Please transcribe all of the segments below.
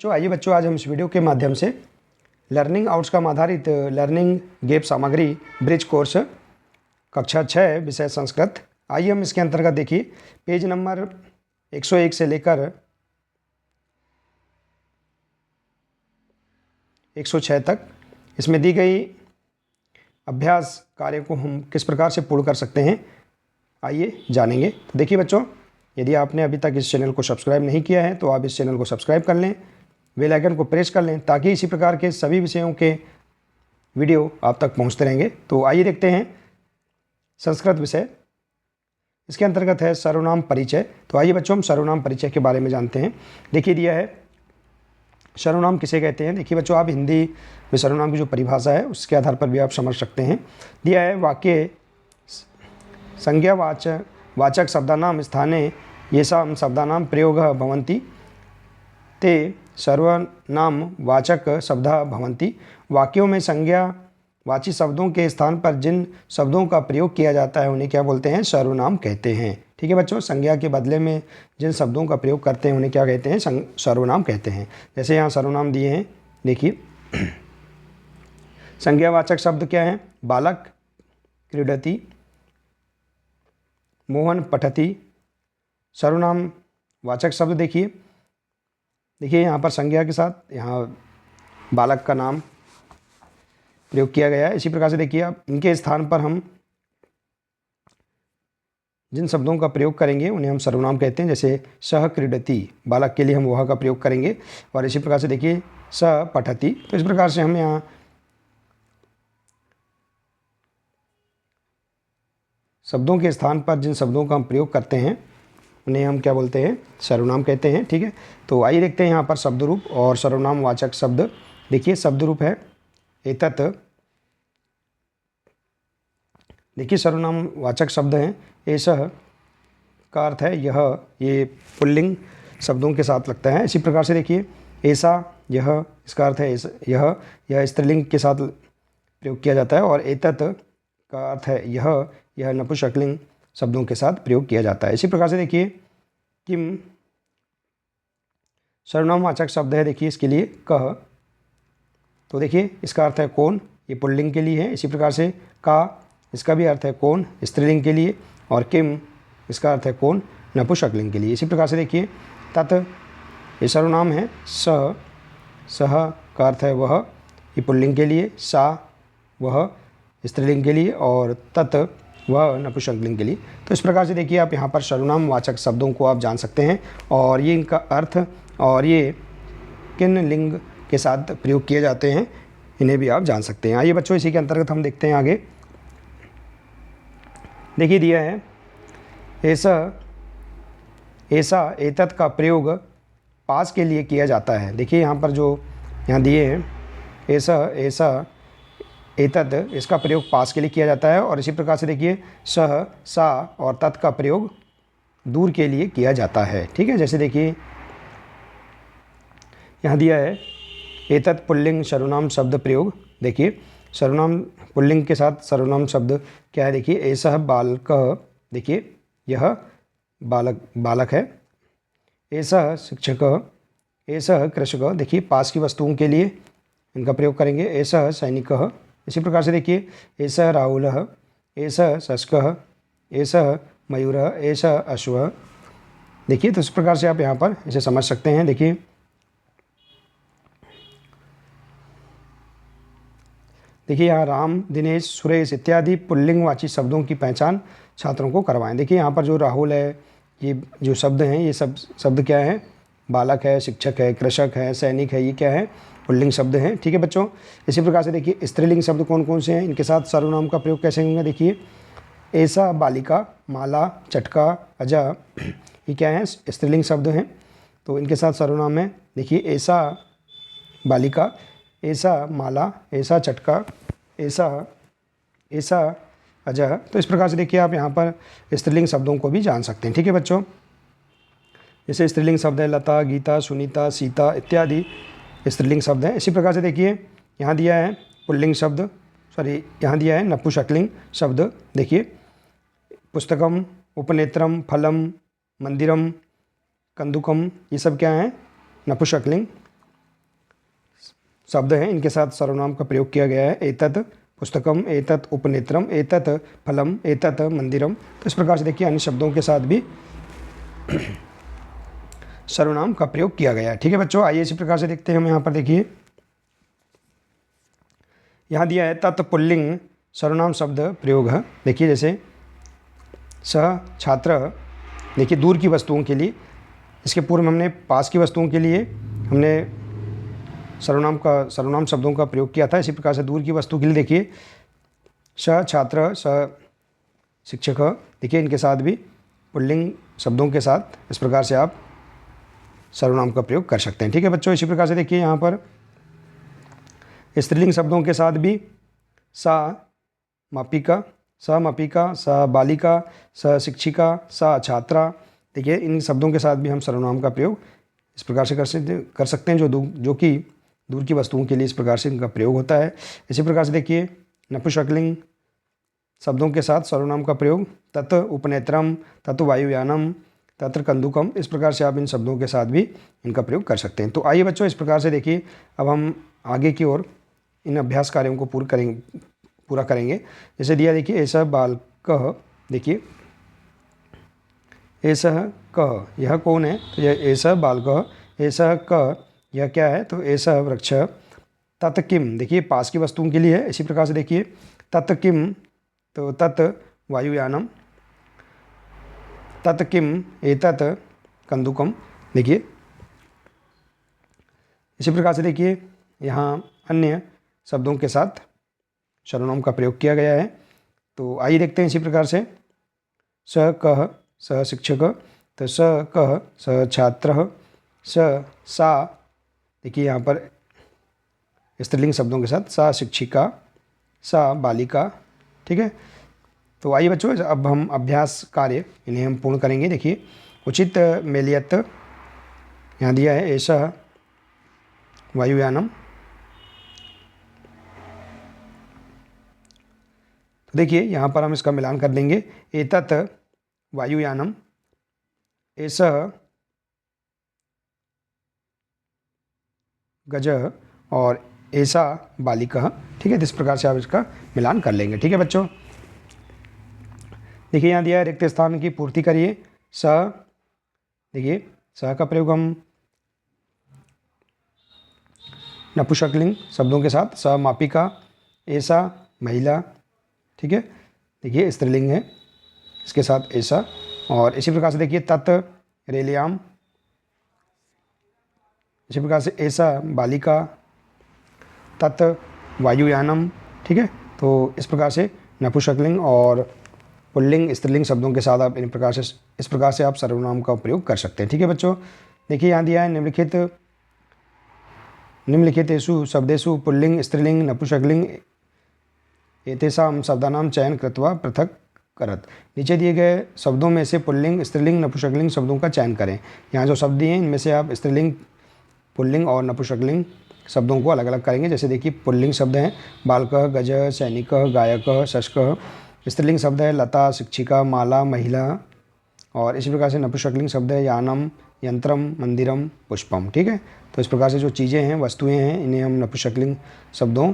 बच्चों आइए बच्चों, आज हम इस वीडियो के माध्यम से लर्निंग आउटकम आधारित लर्निंग गेप सामग्री ब्रिज कोर्स कक्षा 6 विषय संस्कृत। आइए हम इसके अंतर्गत देखिए पेज नंबर 101 से लेकर 106 तक इसमें दी गई अभ्यास कार्य को हम किस प्रकार से पूर्ण कर सकते हैं, आइए जानेंगे। तो देखिए बच्चों, यदि आपने अभी तक इस चैनल को सब्सक्राइब नहीं किया है तो आप इस चैनल को सब्सक्राइब कर लें, बेल आइकन को प्रेस कर लें ताकि इसी प्रकार के सभी विषयों के वीडियो आप तक पहुंचते रहेंगे। तो आइए देखते हैं संस्कृत विषय, इसके अंतर्गत है सर्वनाम परिचय। तो आइए बच्चों हम सर्वनाम परिचय के बारे में जानते हैं। देखिए दिया है सर्वनाम किसे कहते हैं। देखिए बच्चों, आप हिंदी में सर्वनाम की जो परिभाषा है उसके आधार पर भी आप समझ सकते हैं। दिया है वाक्य संज्ञावाचक शब्दानाम स्थाने येषां शब्दानां प्रयोगः भवन्ति ते सर्वनाम वाचक शब्दा भवन्ति। वाक्यों में संज्ञावाची शब्दों के स्थान पर जिन शब्दों का प्रयोग किया जाता है उन्हें क्या बोलते हैं, सर्वनाम कहते हैं। ठीक है बच्चों, संज्ञा के बदले में जिन शब्दों का प्रयोग करते हैं उन्हें क्या कहते हैं, सर्वनाम कहते हैं। जैसे यहाँ सर्वनाम दिए हैं, देखिए संज्ञावाचक शब्द क्या है, बालक क्रीडति, मोहन पठति। सर्वनाम वाचक शब्द देखिए यहाँ पर संज्ञा के साथ यहाँ बालक का नाम प्रयोग किया गया है। इसी प्रकार से देखिए आप इनके स्थान पर हम जिन शब्दों का प्रयोग करेंगे उन्हें हम सर्वनाम कहते हैं। जैसे सह क्रीडति, बालक के लिए हम वह का प्रयोग करेंगे। और इसी प्रकार से देखिए स पठति। तो इस प्रकार से हम यहाँ शब्दों के स्थान पर जिन शब्दों का हम प्रयोग करते हैं उन्हें हम क्या बोलते हैं, सर्वनाम कहते हैं। ठीक है, तो आइए देखते हैं यहाँ पर शब्द रूप और सर्वनाम वाचक शब्द। देखिए शब्द रूप है एतत्। देखिए सर्वनाम वाचक शब्द हैं एषः का अर्थ है यह, ये पुल्लिंग शब्दों के साथ लगता है। इसी प्रकार से देखिए ऐसा, यह, इसका अर्थ है यह स्त्रीलिंग के साथ प्रयोग किया जाता है। और एतत् का अर्थ है यह नपुंसकलिंग शब्दों के साथ प्रयोग किया जाता है। इसी प्रकार से देखिए किम सर्वनामवाचक शब्द है, देखिए इसके लिए कह। तो देखिए इसका अर्थ है कौन, ये पुल्लिंग के लिए है। इसी प्रकार से का, इसका भी अर्थ है कौन, स्त्रीलिंग के लिए। और किम, इसका अर्थ है कौन, नपुंसकलिंग के लिए। इसी प्रकार से देखिए तत्, ये सर्वनाम है। सह का अर्थ है वह, ये पुल्लिंग के लिए। सा, वह, स्त्रीलिंग के लिए। और तत्, वह नपुंसकलिंग के लिए। तो इस प्रकार से देखिए आप यहाँ पर सर्वनाम वाचक शब्दों को आप जान सकते हैं और ये इनका अर्थ और ये किन लिंग के साथ प्रयोग किए जाते हैं इन्हें भी आप जान सकते हैं। आइए बच्चों, इसी के अंतर्गत हम देखते हैं आगे। देखिए दिया है ऐसा एतत् का प्रयोग पास के लिए किया जाता है। देखिए यहाँ पर जो यहाँ दिए हैं ऐसा एतत्, इसका प्रयोग पास के लिए किया जाता है। और इसी प्रकार से देखिए सह, सा और तत् का प्रयोग दूर के लिए किया जाता है। ठीक है, जैसे देखिए यहाँ दिया है एतत् पुल्लिंग सर्वनाम शब्द प्रयोग। देखिए सर्वनाम पुल्लिंग के साथ सर्वनाम शब्द क्या है, देखिए ऐसा बालकः, देखिए यह बालक है। ऐसा शिक्षकः, ऐसा कृषकः, देखिए पास की वस्तुओं के लिए इनका प्रयोग करेंगे। ऐसा सैनिकः। इसी प्रकार से देखिए ऐसा राहुलः, ऐसा शशकः, ऐसा मयूरः, ऐसा अश्वः। देखिए तो इस प्रकार से आप यहाँ पर इसे समझ सकते हैं। देखिए यहाँ राम, दिनेश, सुरेश इत्यादि पुल्लिंगवाची शब्दों की पहचान छात्रों को करवाएं। देखिए यहाँ पर जो राहुल है, ये जो शब्द हैं ये सब शब्द क्या है, बालक है, शिक्षक है, कृषक है, सैनिक है, ये क्या है, पुल्लिंग शब्द हैं। ठीक है बच्चों, इसी प्रकार से देखिए स्त्रीलिंग शब्द कौन कौन से हैं, इनके साथ सर्वनाम का प्रयोग कैसे होंगे। देखिए ऐसा बालिका, माला, चटका, अजा, ये क्या है, स्त्रीलिंग शब्द हैं। तो इनके साथ सर्वनाम है। देखिए ऐसा बालिका, ऐसा माला, ऐसा चटका, ऐसा अजा। तो इस प्रकार से देखिए आप यहाँ पर स्त्रीलिंग शब्दों को भी जान सकते हैं। ठीक है बच्चों, जैसे स्त्रीलिंग शब्द है लता, गीता, सुनीता, सीता इत्यादि स्त्रीलिंग शब्द है। इसी प्रकार से देखिए यहाँ दिया है पुल्लिंग शब्द, यहाँ दिया है नपुंसकलिंग शब्द। देखिए पुस्तकम, उपनेत्रम, फलम, मंदिरम, कंदुकम, ये सब क्या है, नपुंसकलिंग शब्द हैं इनके साथ सर्वनाम का प्रयोग किया गया है। एतत् पुस्तकम, एतत् उपनेत्रम, एतत् फलम, एतत् मंदिरम। तो इस प्रकार से देखिए अन्य शब्दों के साथ भी सर्वनाम का प्रयोग किया गया है। ठीक है बच्चों, आइए इसी प्रकार से देखते हैं हम यहाँ पर। देखिए यहाँ दिया है तत्पुल्लिंग सर्वनाम शब्द प्रयोग है। देखिए जैसे सह छात्र, देखिए दूर की वस्तुओं के लिए, इसके पूर्व हमने पास की वस्तुओं के लिए हमने सर्वनाम शब्दों का प्रयोग किया था। इसी प्रकार से दूर की वस्तु के लिए देखिए स छात्र, स शिक्षक, देखिए इनके साथ भी पुल्लिंग शब्दों के साथ इस प्रकार से आप सर्वनाम का प्रयोग कर सकते हैं। ठीक है बच्चों, इसी प्रकार से देखिए यहाँ पर स्त्रीलिंग शब्दों के साथ भी सा मापिका, स मापिका, स बालिका, स शिक्षिका, स छात्रा, देखिए इन शब्दों के साथ भी हम सर्वनाम का प्रयोग इस प्रकार से कर सकते हैं जो कि दूर की वस्तुओं के लिए इस प्रकार से इनका प्रयोग होता है। इसी प्रकार से देखिए नपुंसकलिंग शब्दों के साथ सर्वनाम का प्रयोग तत् उपनेत्रम, तत् वायुयानम, तत्र कंदुकम, इस प्रकार से आप इन शब्दों के साथ भी इनका प्रयोग कर सकते हैं। तो आइए बच्चों इस प्रकार से देखिए अब हम आगे की ओर इन अभ्यास कार्यों को पूरा करेंगे। जैसे दिया देखिए ऐसा बालकः, देखिए ऐसा कः, यह कौन है? तो यह ऐसा बालकः, ऐसा कः यह क्या है? तो ऐसा वृक्ष, तत् किम, देखिए पास की वस्तुओं के लिए है। इसी प्रकार से देखिए तत् किम, तो तत् वायुयानम, तत् किम एतत् कंदुकम, देखिए इसी प्रकार से देखिए यहाँ अन्य शब्दों के साथ सर्वनाम का प्रयोग किया गया है। तो आइए देखते हैं इसी प्रकार से स कः, स शिक्षक, तो स कः, स छात्रः, सा, देखिए यहाँ पर स्त्रीलिंग शब्दों के साथ सा शिक्षिका, सा बालिका। ठीक है, तो आइए बच्चों अब हम अभ्यास कार्य इन्हें हम पूर्ण करेंगे। देखिए उचित मेलियत यहाँ दिया है ऐसा वायुयानम, तो देखिए यहाँ पर हम इसका मिलान कर देंगे। एतत् वायुयानम, ऐसा गज और ऐसा बालिका। ठीक है, तो इस प्रकार से आप इसका मिलान कर लेंगे। ठीक है बच्चों, देखिए यहाँ दिया है रिक्त स्थान की पूर्ति करिए। स, देखिए स का प्रयोग हम नपुंसकलिंग शब्दों के साथ, स मापिका, ऐसा महिला। ठीक है, देखिए स्त्रीलिंग है इसके साथ ऐसा। और इसी प्रकार से देखिए तत् रेलियाम, इसी प्रकार से ऐसा बालिका, तत् वायुयानम। ठीक है, तो इस प्रकार से नपुंसकलिंग और पुल्लिंग स्त्रीलिंग शब्दों के साथ आप इस प्रकार से आप सर्वनाम का प्रयोग कर सकते हैं। ठीक है बच्चों, देखिए यहाँ दिया है निम्नलिखितेषु शब्देषु पुल्लिंग स्त्रीलिंग नपुंसकलिंग एतेषां शब्दानां चयन कृत्वा पृथक करत। नीचे दिए गए शब्दों में से पुल्लिंग स्त्रीलिंग नपुंसकलिंग शब्दों का चयन करें। यहाँ जो शब्द दिए हैं इनमें से आप स्त्रीलिंग, पुल्लिंग और नपुंसकलिंग शब्दों को अलग अलग करेंगे। जैसे देखिए पुल्लिंग शब्द हैं बालकः, गज, सैनिकः, गायकः, शशकः। स्त्रीलिंग शब्द है लता, शिक्षिका, माला, महिला। और इसी प्रकार से नपुंसकलिंग शब्द है यानम, यंत्रम, मंदिरम, पुष्पम। ठीक है, तो इस प्रकार से जो चीज़ें हैं, वस्तुएं हैं, इन्हें हम नपुंसकलिंग शब्दों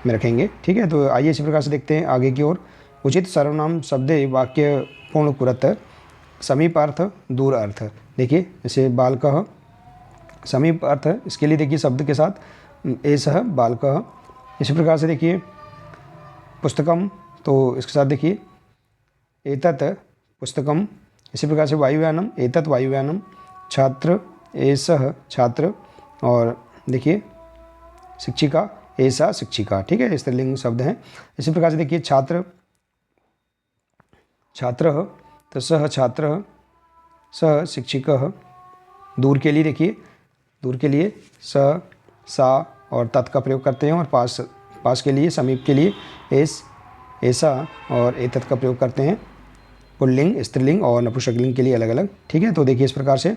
में रखेंगे। ठीक है, तो आइए इसी प्रकार से देखते हैं आगे की ओर। उचित सर्वनाम शब्दे वाक्य पूर्ण कुरत, समीप अर्थ, दूर अर्थ। देखिए जैसे बालकः, समीप अर्थ, इसके लिए देखिए शब्द के साथ एषः बालकः। इसी प्रकार से देखिए पुस्तकम, तो इसके साथ देखिए एतत् पुस्तकम। इसी प्रकार से वायुयानम, एतत् वायुयानम। छात्र, एषः छात्र। और देखिए शिक्षिका, ऐसा शिक्षिका। ठीक है, स्त्रीलिंग शब्द हैं। इसी प्रकार से देखिए छात्र, छात्रः, तो सह छात्रः, सह शिक्षिकः। दूर के लिए देखिए, दूर के लिए स, सा और तत् का प्रयोग करते हैं। और पास के लिए, समीप के लिए ऐसा और एतत् का प्रयोग करते हैं। पुल्लिंग, स्त्रीलिंग और नपुंसकलिंग के लिए अलग अलग। ठीक है, तो देखिए इस प्रकार से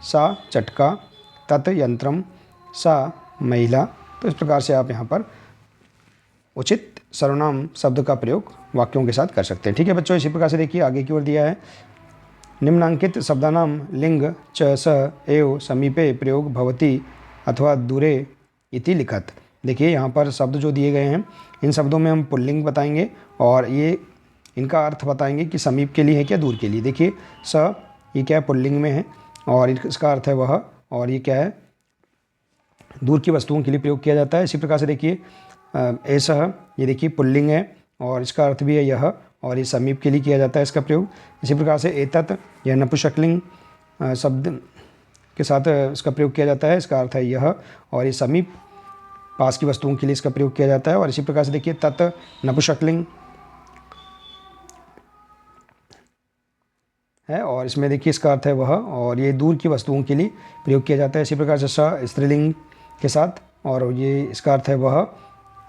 सा चटका, तत् यंत्रम, सा महिला। तो इस प्रकार से आप यहाँ पर उचित सर्वनाम शब्द का प्रयोग वाक्यों के साथ कर सकते हैं। ठीक है बच्चों, इसी प्रकार से देखिए आगे की ओर दिया है निम्नांकित शब्दानां लिंग च स एव समीपे प्रयोग भवति अथवा दूरे इति लिखत। देखिए यहाँ पर शब्द जो दिए गए हैं, इन शब्दों में हम पुल्लिंग बताएंगे और ये इनका अर्थ बताएंगे कि समीप के लिए है क्या दूर के लिए। देखिए स ये क्या है, पुल्लिंग में है और इसका अर्थ है वह, और ये क्या है, दूर की वस्तुओं के लिए प्रयोग किया जाता है। इसी प्रकार से देखिए ऐसा, ये देखिए पुल्लिंग है और इसका अर्थ भी है यह, और ये समीप के लिए किया जाता है इसका प्रयोग। इसी प्रकार से एतत्, यह नपुंसकलिंग शब्द के साथ इसका प्रयोग किया जाता है, इसका अर्थ है यह, और ये समीप पास की वस्तुओं के लिए इसका प्रयोग किया जाता है। और इसी प्रकार से देखिए तत् नपुंसकलिंग है और इसमें देखिए इसका अर्थ है वह, और ये दूर की वस्तुओं के लिए प्रयोग किया जाता है। इसी प्रकार से स स्त्रीलिंग के साथ, और ये इसका अर्थ है वह,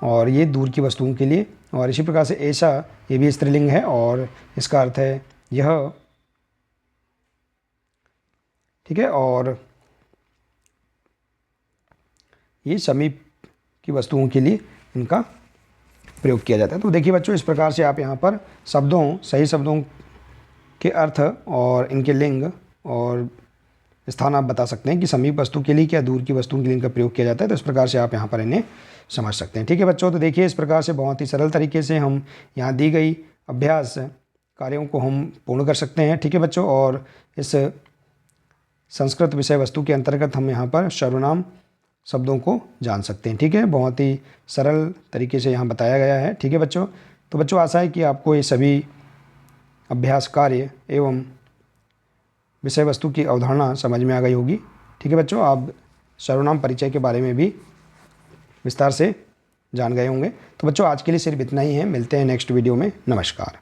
और ये दूर की वस्तुओं के लिए। और इसी प्रकार से ऐसा, ये भी स्त्रीलिंग है और इसका अर्थ है यह, ठीक है, और ये समीप की वस्तुओं के लिए इनका प्रयोग किया जाता है। तो देखिए बच्चों, इस प्रकार से आप यहाँ पर शब्दों, सही शब्दों के अर्थ और इनके लिंग और स्थान आप बता सकते हैं कि समीप वस्तु के लिए क्या दूर की वस्तुओं के लिए इनका प्रयोग किया जाता है। तो इस प्रकार से आप यहाँ पर इन्हें समझ सकते हैं। ठीक है बच्चों, तो देखिए इस प्रकार से बहुत ही सरल तरीके से हम यहाँ दी गई अभ्यास कार्यों को हम पूर्ण कर सकते हैं। ठीक है बच्चों, और इस संस्कृत विषय वस्तु के अंतर्गत हम यहाँ पर सर्वनाम शब्दों को जान सकते हैं। ठीक है, बहुत ही सरल तरीके से यहाँ बताया गया है। ठीक है बच्चों, तो बच्चों आशा है कि आपको ये सभी अभ्यास कार्य एवं विषय वस्तु की अवधारणा समझ में आ गई होगी। ठीक है बच्चों, आप सर्वनाम परिचय के बारे में भी विस्तार से जान गए होंगे। तो बच्चों आज के लिए सिर्फ इतना ही है, मिलते हैं नेक्स्ट वीडियो में। नमस्कार।